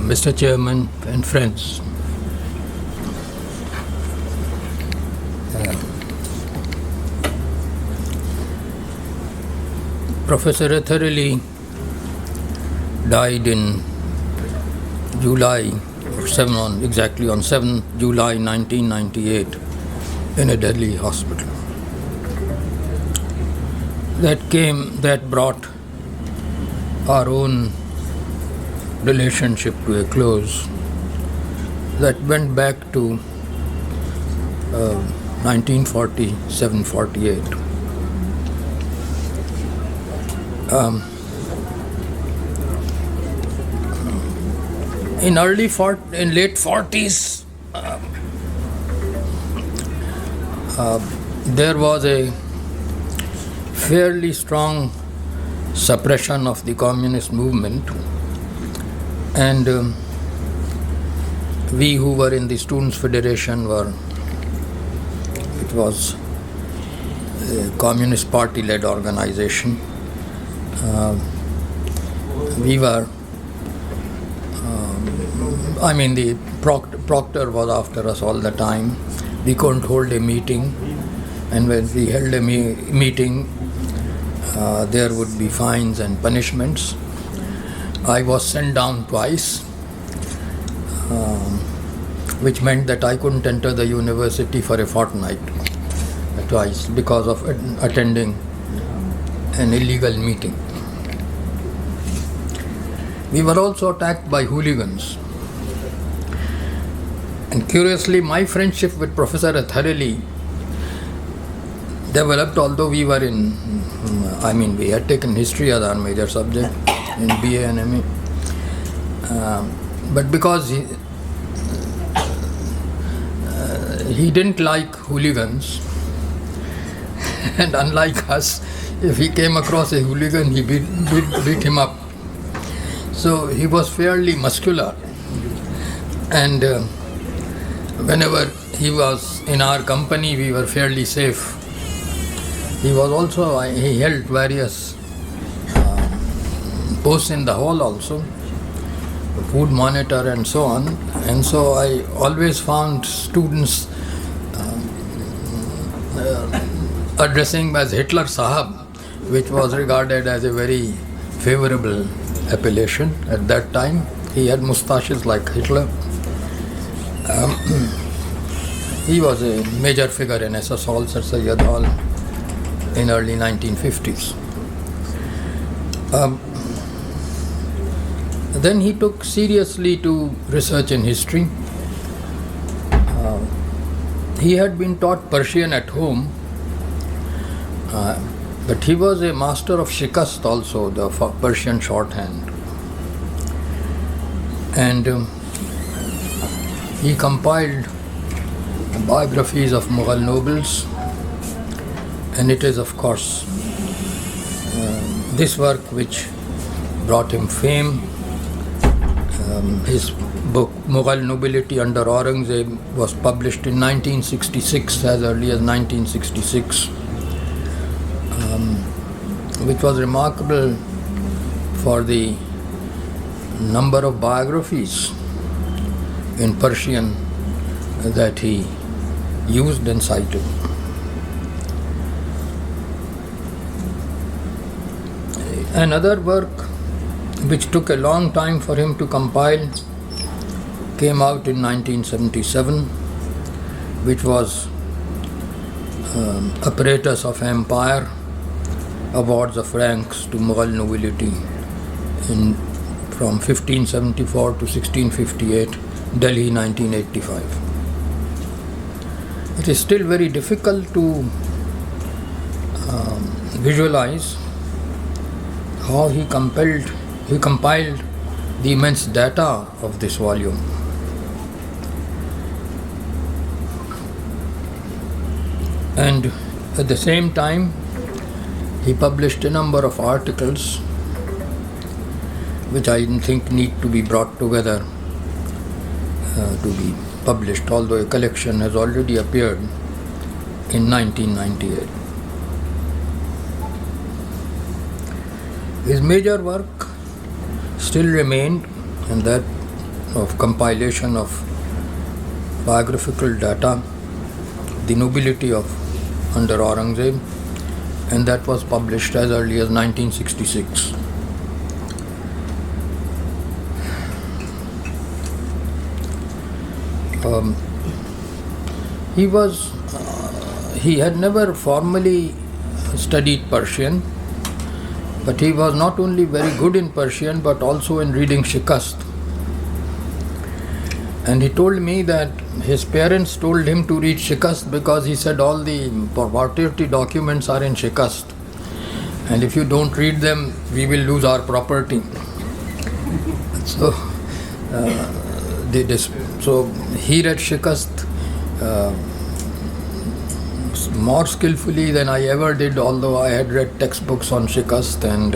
Mr. Chairman and friends, Professor Athar died in July, exactly on 7 July 1998 in a Delhi hospital. That brought our own relationship to a close. That went back to 1947-48. In late 40s, there was a fairly strong suppression of the communist movement, and we who were in the Students' Federation it was a Communist Party-led organization. We were, the proctor was after us all the time. We couldn't hold a meeting, and when we held a meeting, there would be fines and punishments. I was sent down twice, which meant that I couldn't enter the university for a fortnight, twice, because of attending an illegal meeting. We were also attacked by hooligans. And curiously, my friendship with Professor Athar developed, although we were we had taken history as our major subject in BA and MA. But because he didn't like hooligans, and unlike us, if he came across a hooligan, he beat him up. So he was fairly muscular, and whenever he was in our company, we were fairly safe. He held various posts in the hall also, food monitor and so on. And so I always found students addressing him as Hitler Sahab, which was regarded as a very favorable appellation at that time. He had moustaches like Hitler. He was a major figure in SS Hall, Sir Sayyid Hall in early 1950s. Then he took seriously to research in history. He had been taught Persian at home, but he was a master of shikast also, the Persian shorthand. And he compiled biographies of Mughal nobles, and it is, of course, this work which brought him fame. His book Mughal Nobility under Aurangzeb was published in 1966, as early as 1966, which was remarkable for the number of biographies in Persian that he used and cited. Another work which took a long time for him to compile came out in 1977, which was Apparatus of Empire, Awards of Ranks to Mughal Nobility from 1574 to 1658, Delhi 1985. It is still very difficult to visualize how he compiled the immense data of this volume. And at the same time, he published a number of articles which I think need to be brought together to be published, although a collection has already appeared in 1998. His major work still remained, and that of compilation of biographical data, the nobility of under Aurangzeb, and that was published as early as 1966. He had never formally studied Persian, but he was not only very good in Persian but also in reading Shikast. And he told me that his parents told him to read Shikast because he said all the proprietary documents are in Shikast, and if you don't read them, we will lose our property. So, so he read Shikast more skillfully than I ever did, although I had read textbooks on Shikast, and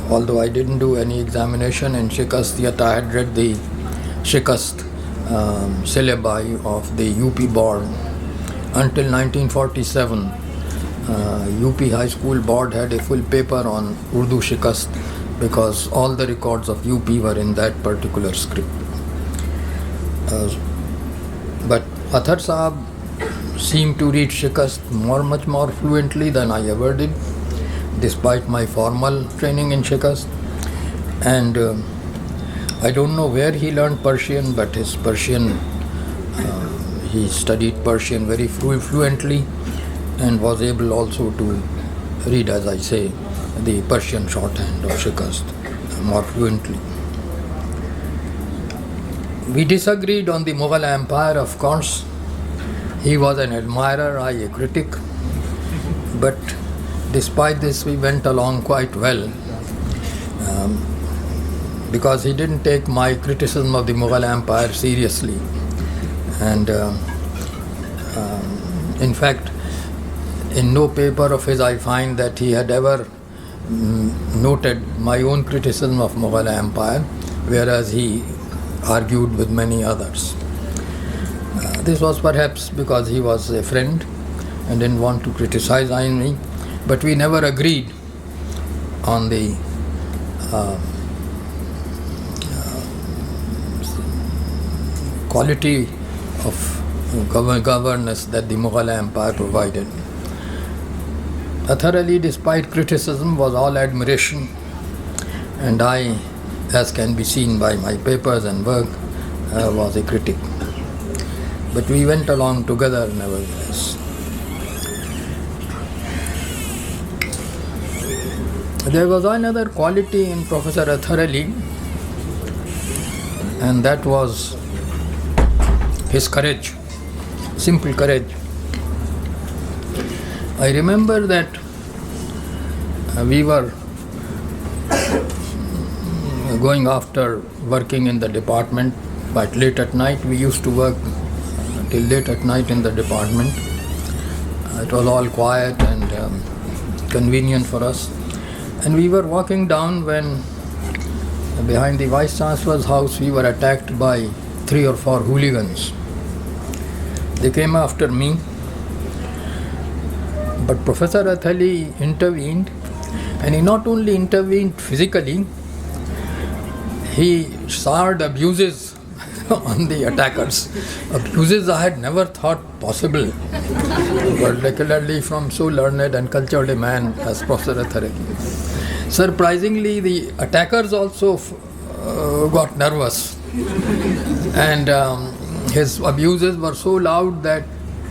although I didn't do any examination in Shikast, yet I had read the Shikast syllabi of the UP board. Until 1947, UP High School board had a full paper on Urdu Shikast because all the records of UP were in that particular script. But Athar Sahab seemed to read Shikast much more fluently than I ever did, despite my formal training in Shikast. And I don't know where he learned Persian, but his Persian, he studied Persian very fluently and was able also to read, as I say, the Persian shorthand of Shikast more fluently. We disagreed on the Mughal Empire, of course. He was an admirer, I a critic. But despite this, we went along quite well. Because he didn't take my criticism of the Mughal Empire seriously. And in fact, in no paper of his I find that he had ever noted my own criticism of Mughal Empire, whereas he argued with many others. This was perhaps because he was a friend and didn't want to criticize me, but we never agreed on the quality of governance that the Mughal Empire provided. Athar Ali, despite criticism, was all admiration, and I, as can be seen by my papers and work, was a critic. But we went along together nevertheless. There was another quality in Professor Athar Ali, and that was his courage, simple courage. I remember that we were going after working in the department, but late at night. We used to work till late at night in the department. It was all quiet and convenient for us. And we were walking down when behind the Vice Chancellor's house we were attacked by 3 or 4 hooligans. They came after me, but Professor Athar Ali intervened, and he not only intervened physically, he showered abuses on the attackers. Abuses I had never thought possible, particularly from so learned and cultured a man as Professor Athar Ali. Surprisingly, the attackers also got nervous, and his abuses were so loud that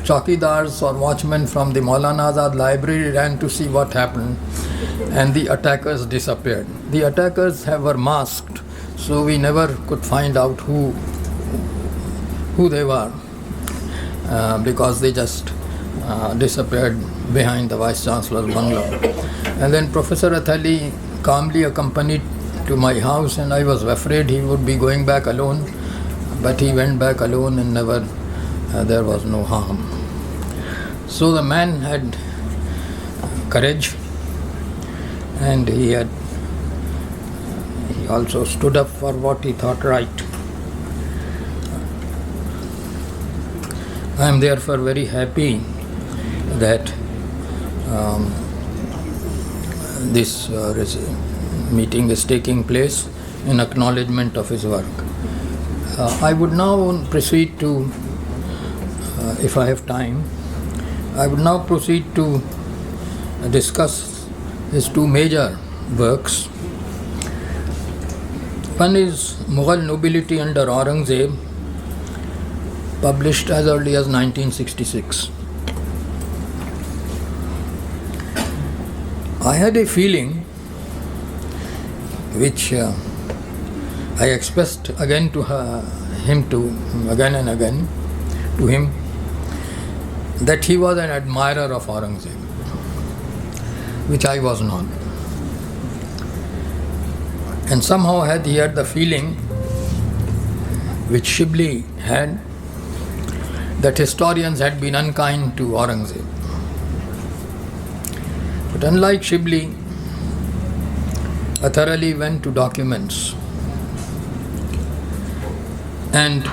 chowkidars or watchmen from the Maulana Azad library ran to see what happened, and the attackers disappeared. The attackers were masked, so we never could find out who they were, because they just disappeared behind the Vice Chancellor's bungalow. And then Professor Athar Ali calmly accompanied to my house, and I was afraid he would be going back alone, but he went back alone and never, there was no harm. So the man had courage, and he also stood up for what he thought right. I am therefore very happy that this meeting is taking place in acknowledgement of his work. I would now proceed to, if I have time, I would now proceed to discuss his two major works. One is Mughal Nobility under Aurangzeb, published as early as 1966. I had a feeling, which I expressed again to him, again and again to him, that he was an admirer of Aurangzeb, which I was not. And somehow he had the feeling, which Shibli had, that historians had been unkind to Aurangzeb. But unlike Shibli, Athar Ali went to documents, and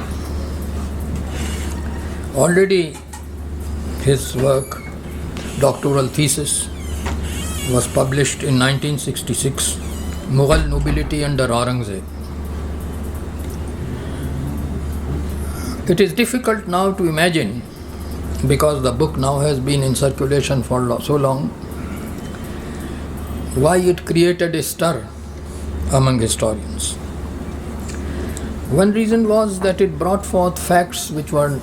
already his work, doctoral thesis, was published in 1966, Mughal Nobility under Aurangzeb. It is difficult now to imagine, because the book now has been in circulation for so long, why it created a stir among historians. One reason was that it brought forth facts which were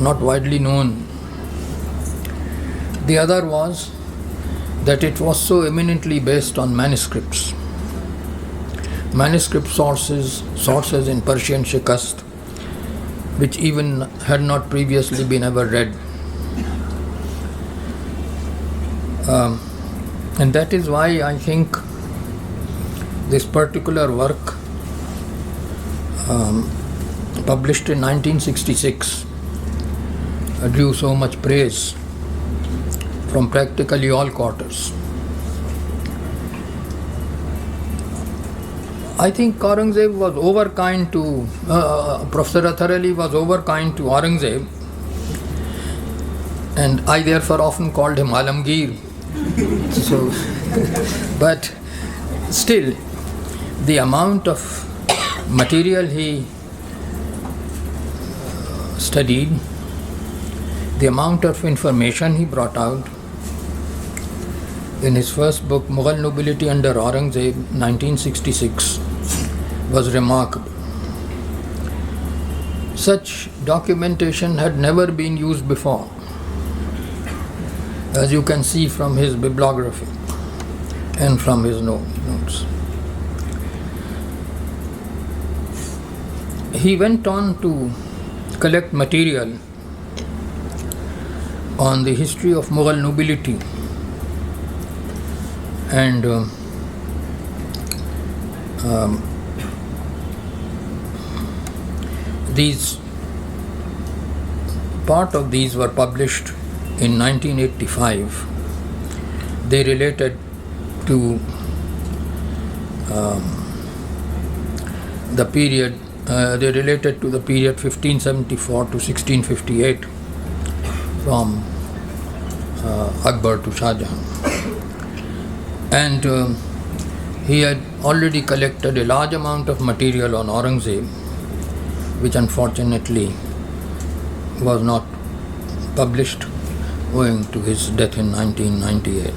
not widely known. The other was that it was so eminently based on manuscripts. Manuscript sources in Persian Shikast, which even had not previously been ever read. And that is why I think this particular work, published in 1966, drew so much praise from practically all quarters. I think Aurangzeb was overkind to, Professor Athar Ali was overkind to Aurangzeb, and I therefore often called him Alamgir. So, but still, the amount of material he studied, the amount of information he brought out in his first book, Mughal Nobility under Aurangzeb, 1966, was remarkable. Such documentation had never been used before, as you can see from his bibliography and from his notes. He went on to collect material on the history of Mughal nobility, and part of these were published in 1985. They related to the period 1574 to 1658, from Akbar to Shah Jahan. And he had already collected a large amount of material on Aurangzeb, which unfortunately was not published owing to his death in 1998.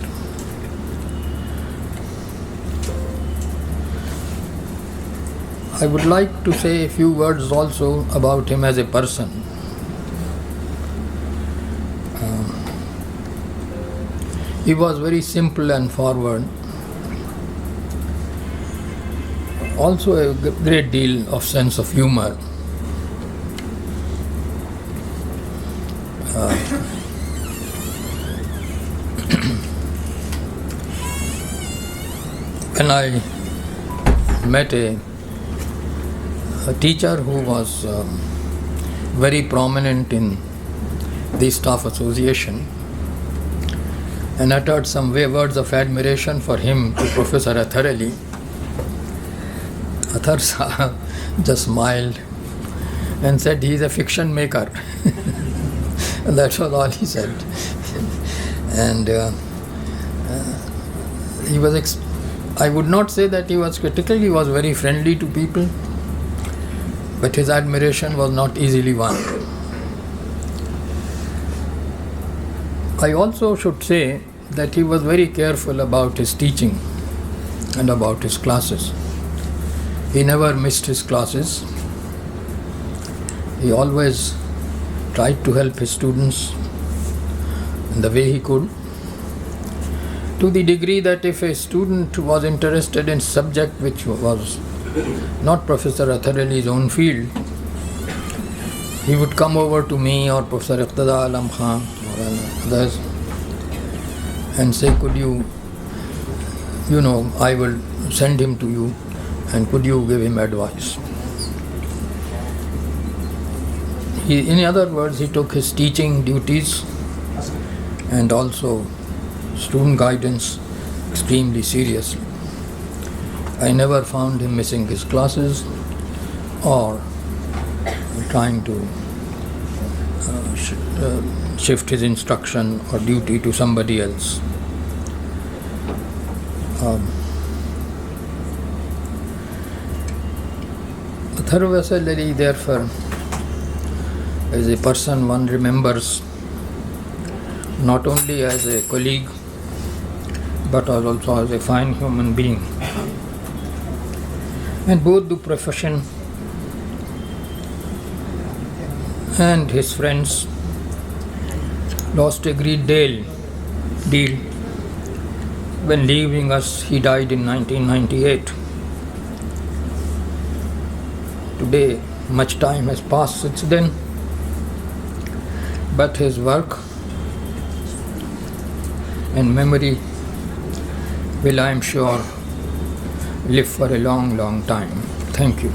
I would like to say a few words also about him as a person. He was very simple and forward, also a great deal of sense of humor. When I met a teacher who was very prominent in the staff association, and uttered some words of admiration for him to Professor Athar Ali, Athar Sahab just smiled and said, "He is a fiction maker." And that was all he said. And I would not say that he was critical, he was very friendly to people, but his admiration was not easily won. I also should say that he was very careful about his teaching and about his classes. He never missed his classes. He always tried to help his students in the way he could, to the degree that if a student was interested in subject which was not Professor Athar Ali's own field, he would come over to me or Professor Iqtada Alam Khan or others and say, could you, I will send him to you and could you give him advice? In other words, he took his teaching duties and also student guidance extremely seriously. I never found him missing his classes or trying to shift his instruction or duty to somebody else. Athar Ali, therefore, as a person one remembers not only as a colleague but also as a fine human being. And both the profession and his friends lost a great deal when leaving us. He died in 1998. Today, much time has passed since then, but his work and memory will, I am sure, live for a long, long time. Thank you.